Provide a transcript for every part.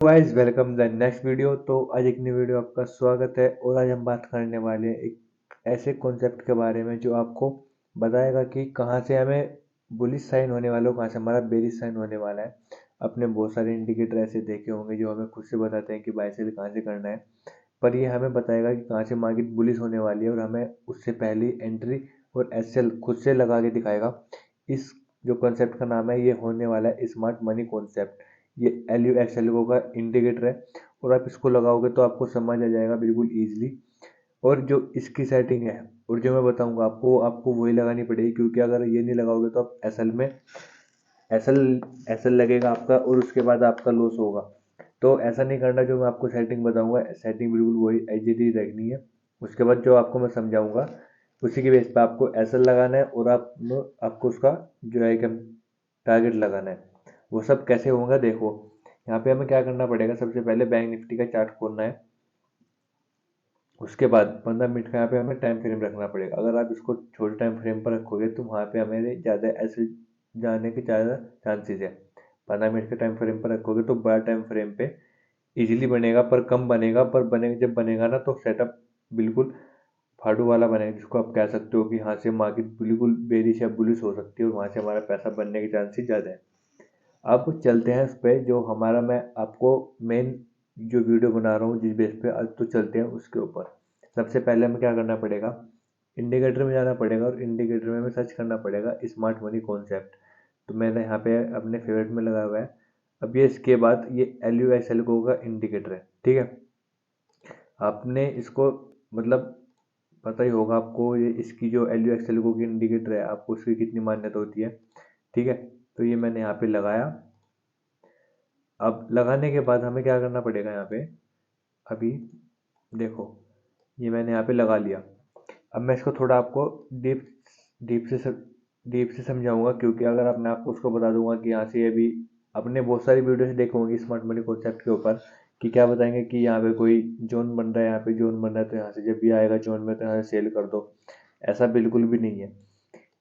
Guys welcome the next video. तो आज एक नई वीडियो आपका स्वागत है और आज हम बात करने वाले हैं एक ऐसे कॉन्सेप्ट के बारे में जो आपको बताएगा कि कहाँ से हमें बुलिश साइन होने वाला है, कहाँ से हमारा बेरिश साइन होने वाला है। आपने बहुत सारे इंडिकेटर ऐसे देखे होंगे जो हमें खुद से बताते हैं कि बाय सेल कहाँ से करना है, पर ये हमें बताएगा कि कहाँ से मार्केट बुलिश होने वाली है और हमें उससे पहले एंट्री और एस सेल खुद से लगा के दिखाएगा। इस जो कॉन्सेप्ट का नाम है ये होने वाला है स्मार्ट मनी कॉन्सेप्ट। ये L U X L O का इंडिकेटर है और आप इसको लगाओगे तो आपको समझ आ जाएगा बिल्कुल ईजिली। और जो इसकी सेटिंग है और जो मैं बताऊंगा आपको आपको वही लगानी पड़ेगी, क्योंकि अगर ये नहीं लगाओगे तो आप एसएल में एसएल एसएल लगेगा आपका और उसके बाद आपका लॉस होगा। तो ऐसा नहीं करना। जो मैं आपको सेटिंग बताऊंगा सेटिंग बिल्कुल वही एच डी रखनी है। उसके बाद जो आपको मैं समझाऊंगा उसी के बेस पे आपको एसएल लगाना है और आपको उसका जो है कि टारगेट लगाना है। वो सब कैसे होगा देखो। यहाँ पे हमें क्या करना पड़ेगा, सबसे पहले बैंक निफ्टी का चार्ट खोलना है। उसके बाद 15 मिनट का यहाँ पे हमें टाइम फ्रेम रखना पड़ेगा। अगर आप इसको छोटे टाइम फ्रेम पर रखोगे तो वहाँ पे हमें ज़्यादा ऐसे जाने के ज़्यादा चांसेस है। 15 मिनट के टाइम फ्रेम पर रखोगे तो बड़ा टाइम फ्रेम पे इजीली बनेगा, पर कम बनेगा। पर बनेगा जब बनेगा ना तो सेटअप बिल्कुल फाड़ू वाला बनेगा, जिसको आप कह सकते हो कि यहाँ से मार्केट बिल्कुल बेरिश या बुलिश हो सकती है और वहाँ से हमारा पैसा बनने के चांसेस ज़्यादा है। अब चलते हैं उस पे जो हमारा मैं आपको मेन जो वीडियो बना रहा हूँ जिस बेस पे, आज तो चलते हैं उसके ऊपर। सबसे पहले हमें क्या करना पड़ेगा, इंडिकेटर में जाना पड़ेगा और इंडिकेटर में हमें सर्च करना पड़ेगा स्मार्ट मनी कॉन्सेप्ट। तो मैंने यहाँ पे अपने फेवरेट में लगाया हुआ है। अब ये इसके बाद ये एल यू एस एल को का इंडिकेटर है, ठीक है। आपने इसको मतलब पता ही होगा आपको, ये इसकी जो एल यू एक्स एल को की इंडिकेटर है आपको उसकी कितनी मान्यता होती है, ठीक है। तो ये मैंने यहाँ पे लगाया। अब लगाने के बाद हमें क्या करना पड़ेगा यहाँ पे, अभी देखो ये मैंने यहाँ पे लगा लिया। अब मैं इसको थोड़ा आपको डीप डीप से डीप से समझाऊंगा, क्योंकि अगर अब मैं आपको उसको बता दूंगा कि यहाँ से अभी अपने बहुत सारी वीडियो से देखे होंगे स्मार्ट मनी कॉन्सेप्ट के ऊपर कि क्या बताएंगे कि यहाँ पे कोई जोन बन रहा है, यहाँ पे जोन बन रहा है तो यहाँ से जब भी आएगा जोन में तो यहाँ से सेल कर दो। ऐसा बिल्कुल भी नहीं है।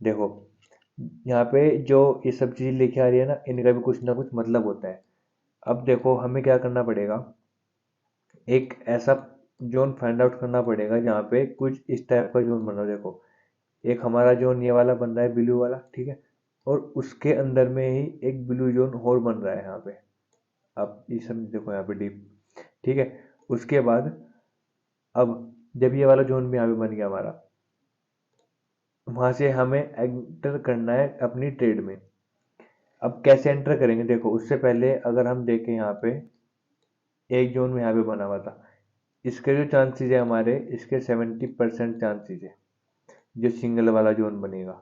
देखो यहाँ पे जो ये सब चीज़ लेके आ रही है ना, इनका भी कुछ ना कुछ मतलब होता है। अब देखो हमें क्या करना पड़ेगा, एक ऐसा जोन फाइंड आउट करना पड़ेगा जहाँ पे कुछ इस टाइप का जोन बन रहा है। देखो एक हमारा जोन ये वाला बन रहा है ब्लू वाला, ठीक है। और उसके अंदर में ही एक ब्लू जोन और बन रहा है यहाँ पे। आप ये सब देखो यहाँ पे डीप, ठीक है। उसके बाद अब जब ये वाला जोन भी यहाँ पे बन गया हमारा, वहां से हमें एंटर करना है अपनी ट्रेड में। अब कैसे एंटर करेंगे देखो, उससे पहले अगर हम देखें यहाँ पे एक जोन में यहाँ पे बना हुआ था, इसके जो चांसेस है हमारे, इसके 70% चांसेस है जो सिंगल वाला जोन बनेगा,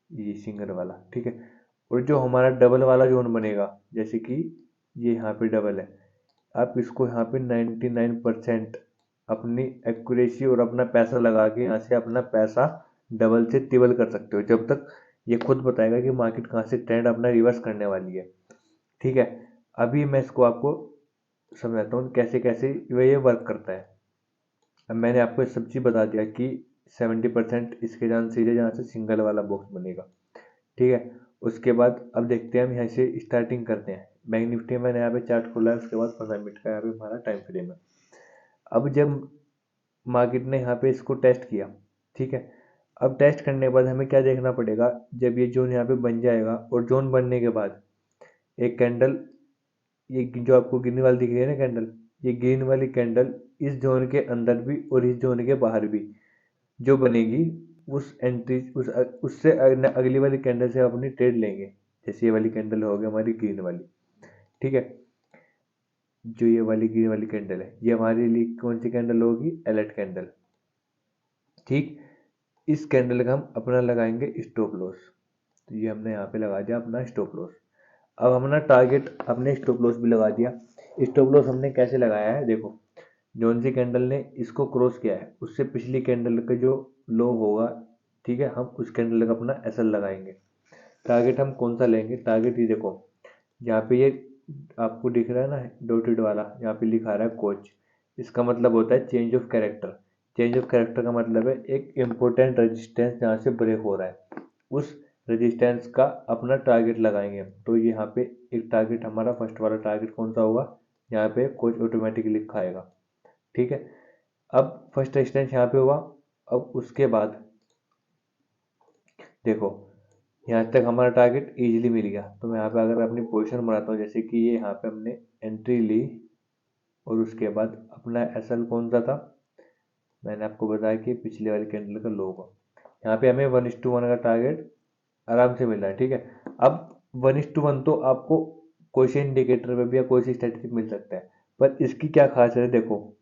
ये सिंगल वाला, ठीक है। और जो हमारा डबल वाला जोन बनेगा, जैसे कि ये यहाँ पे डबल है, आप इसको यहाँ पे 99% अपनी एक्यूरेसी और अपना पैसा लगा के यहाँ से अपना पैसा डबल से ट्रिपल कर सकते हो, जब तक ये खुद बताएगा कि मार्केट कहाँ से ट्रेंड अपना रिवर्स करने वाली है, ठीक है। अभी मैं इसको आपको समझाता हूँ कैसे कैसे ये वर्क करता है। अब मैंने आपको ये सब चीज़ बता दिया कि 70% इसके चांसेस है जहाँ से सिंगल वाला बॉक्स बनेगा, ठीक है। उसके बाद अब देखते हैं हम यहाँ से स्टार्टिंग करते हैं। बैंक निफ्टी मैंने यहाँ पे चार्ट खोला है, उसके बाद 15 मिनट का यहाँ पे हमारा टाइम फ्रेम है। अब जब मार्केट ने यहाँ पे इसको टेस्ट किया, ठीक है। अब टेस्ट करने के बाद हमें क्या देखना पड़ेगा, जब ये जोन यहाँ पे बन जाएगा और जोन बनने के बाद एक कैंडल, ये जो आपको ग्रीन वाली दिख रही है ना कैंडल, ये ग्रीन वाली कैंडल इस जोन के अंदर भी और इस जोन के बाहर भी जो बनेगी, उस एंट्री उससे अगली वाली कैंडल से अपनी ट्रेड लेंगे। जैसे ये वाली कैंडल होगी हमारी ग्रीन वाली, ठीक है। जो ये वाली ग्रीन वाली कैंडल है ये हमारे लिए कौन सी कैंडल होगी, अलर्ट कैंडल, ठीक। इस कैंडल का हम अपना लगाएंगे स्टॉप लॉस। तो ये हमने यहाँ पे लगा दिया अपना स्टॉप लॉस। अब हमने टारगेट अपने स्टॉप लॉस भी लगा दिया। स्टॉप लॉस हमने कैसे लगाया है देखो, जौन सी कैंडल ने इसको क्रॉस किया है उससे पिछली कैंडल का जो लो होगा, ठीक है, हम उस कैंडल का अपना एसएल लगाएंगे। टारगेट हम कौन सा लेंगे, टारगेट ये देखो यहाँ पे ये आपको दिख रहा है ना डॉटेड वाला, यहाँ पे लिखा रहा है कोच। इसका मतलब होता है change of character. Change of character का मतलब है एक इम्पोर्टेंट रेजिस्टेंस जहाँ से ब्रेक हो रहा है, उस रेजिस्टेंस का अपना टारगेट लगाएंगे हम। तो यहाँ पे एक टारगेट हमारा फर्स्ट वाला टारगेट कौन सा होगा, यहाँ पे कोच ऑटोमेटिक लिखा आएगा। ठीक है, अब फर्स्ट रेजिस्टेंस यहाँ पे हुआ। अब उसके बाद देखो यहाँ तक हमारा टारगेट इजीली मिल गया। तो मैं यहाँ पे अगर अपनी पोजीशन बनाता हूँ, जैसे कि ये यहाँ पे हमने एंट्री ली और उसके बाद अपना एसएल कौन सा था, मैंने आपको बताया कि पिछले वाली कैंडल का लो का। यहाँ पे हमें 1:1 का टारगेट आराम से मिल रहा है। ठीक है, अब 1:1 तो आपको कोई से इंडिकेटर पे भी या कोई सी स्टैटिस्टिक मिल सकता है, पर इसकी क्या खासियत है देखो,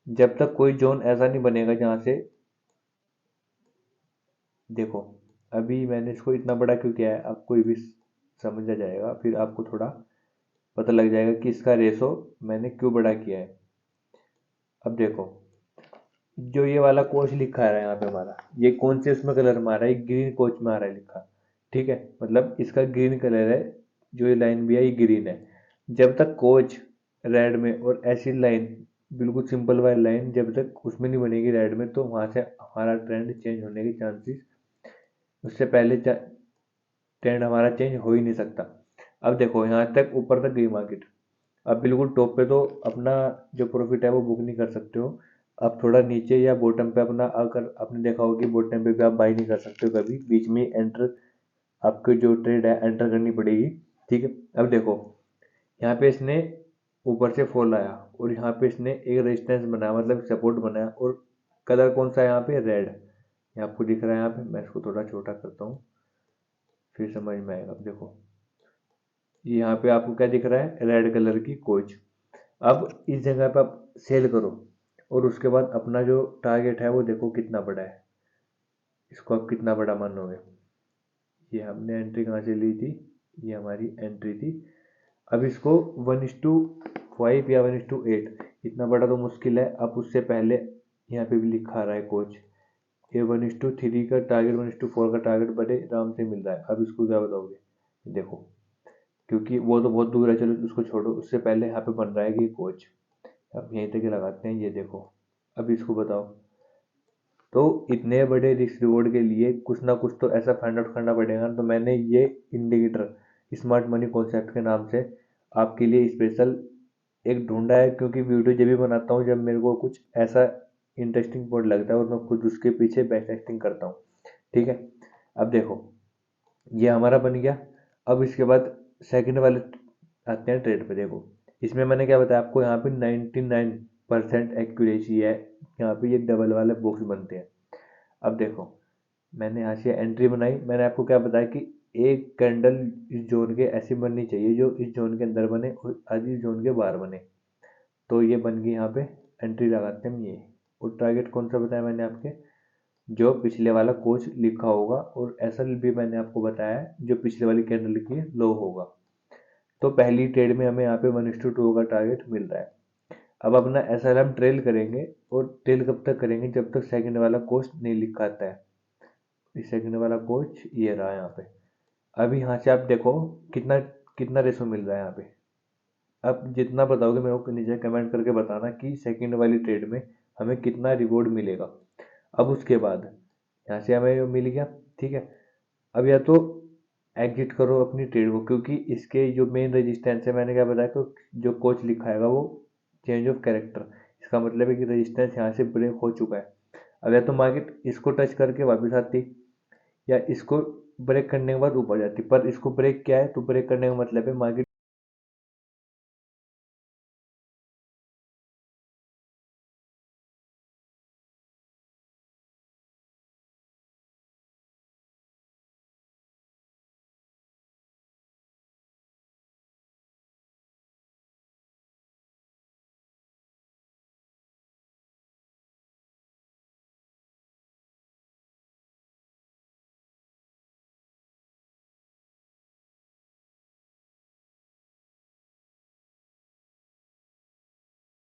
जब तक कोई जोन ऐसा नहीं बनेगा जहाँ से, देखो अभी मैंने इसको इतना बड़ा क्यों किया है आपको ये भी समझ आ जाएगा, फिर आपको थोड़ा पता लग जाएगा कि इसका रेशो मैंने क्यों बड़ा किया है। अब देखो जो ये वाला कोच लिखा है यहाँ पे हमारा, ये कौन से उसमें कलर में आ रहा है, ग्रीन कोच में आ रहा है लिखा। ठीक है, मतलब इसका ग्रीन कलर है, जो ये लाइन भी है ये ग्रीन है। जब तक कोच रेड में और ऐसी लाइन बिल्कुल सिंपल वाली लाइन जब तक उसमें नहीं बनेगी रेड में, तो वहां से हमारा ट्रेंड चेंज होने के चांसेस, उससे पहले ट्रेंड हमारा चेंज हो ही नहीं सकता। अब देखो यहाँ तक ऊपर तक गई मार्केट, अब बिल्कुल टॉप पे तो अपना जो प्रॉफिट है वो बुक नहीं कर सकते हो। अब थोड़ा नीचे या बॉटम पे अपना, अगर आपने देखा होगा कि बॉटम पे भी आप बाई नहीं कर सकते हो कभी, बीच में एंटर आपकी जो ट्रेड है एंटर करनी पड़ेगी। ठीक है, अब देखो यहाँ पे इसने ऊपर से फॉल आया और यहाँ पे इसने एक रेजिस्टेंस बनाया, मतलब सपोर्ट बनाया, और कलर कौन सा है यहाँ पे, रेड। ये आपको दिख रहा है यहाँ पे, मैं इसको थोड़ा छोटा करता हूँ फिर समझ में आएगा। अब देखो ये यहाँ पे आपको क्या दिख रहा है, रेड कलर की कोच। अब इस जगह पे आप सेल करो और उसके बाद अपना जो टारगेट है वो देखो कितना बड़ा है, इसको आप कितना बड़ा मानोगे। ये हमने एंट्री कहाँ से ली थी, ये हमारी एंट्री थी। अब इसको 1:5 या 1:8, इतना बड़ा तो मुश्किल है। अब उससे पहले यहाँ पे भी लिखा आ रहा है कोच, ये 1:3 का टारगेट, 1:4 का टारगेट बड़े आराम से मिल रहा है। अब इसको क्या बताओगे, देखो क्योंकि वो तो बहुत दूर है, चलो उसको छोड़ो, उससे पहले यहाँ पे बन रहा है कि कोच। अब यहीं तक लगाते हैं, ये देखो अब इसको बताओ। तो इतने बड़े रिस्क रिवॉर्ड के लिए कुछ ना कुछ तो ऐसा फाइंड आउट करना पड़ेगा। तो मैंने ये इंडिकेटर स्मार्ट मनी कॉन्सेप्ट के नाम से आपके लिए स्पेशल एक ढूंढा है, क्योंकि वीडियो जब भी बनाता हूँ जब मेरे को कुछ ऐसा इंटरेस्टिंग पॉइंट लगता है और मैं खुद उसके पीछे बैक एक्टिंग करता हूँ। ठीक है, अब देखो ये हमारा बन गया। अब इसके बाद सेकंड वाले आते हैं ट्रेड पे। देखो इसमें मैंने क्या बताया आपको, यहाँ पे 99% एक्यूरेसी है, यहाँ पे ये डबल वाले बॉक्स बनते हैं। अब देखो मैंने यहाँ से एंट्री बनाई, मैंने आपको क्या बताया कि एक कैंडल इस जोन के ऐसी बननी चाहिए जो इस जोन के अंदर बने और आधी जोन के बाहर बने। तो ये बन गई, यहाँ पे एंट्री लगाते हैं हम ये। और टारगेट कौन सा बताया मैंने आपके, जो पिछले वाला कोच लिखा होगा, और एसएल भी मैंने आपको बताया है जो पिछले वाली कैंडल की लो होगा। तो पहली ट्रेड में हमें यहाँ पे 1:2 का टारगेट मिल रहा है। अब अपना एसएल हम ट्रेल करेंगे, और ट्रेल कब तक करेंगे, जब तक सेकंड वाला कोच नहीं लिखा आता है। इस सेकंड वाला कोच ये रहा यहाँ पे। अब यहाँ से आप देखो कितना कितना रेशो मिल रहा है यहाँ पे। अब जितना बताओगे मेरे को नीचे कमेंट करके बताना कि सेकंड वाली ट्रेड में हमें कितना रिवॉर्ड मिलेगा। अब उसके बाद यहाँ से हमें मिल गया। ठीक है, अब या तो एग्जिट करो अपनी ट्रेड को, क्योंकि इसके जो मेन रेजिस्टेंस है मैंने क्या बताया कि जो कोच लिखा है वो चेंज ऑफ कैरेक्टर, इसका मतलब है कि रेजिस्टेंस यहाँ से ब्रेक हो चुका है। अब या तो मार्केट इसको टच करके वापस आती, या इसको ब्रेक करने के बाद ऊपर जाती। पर इसको ब्रेक क्या है, तो ब्रेक करने का मतलब है मार्केट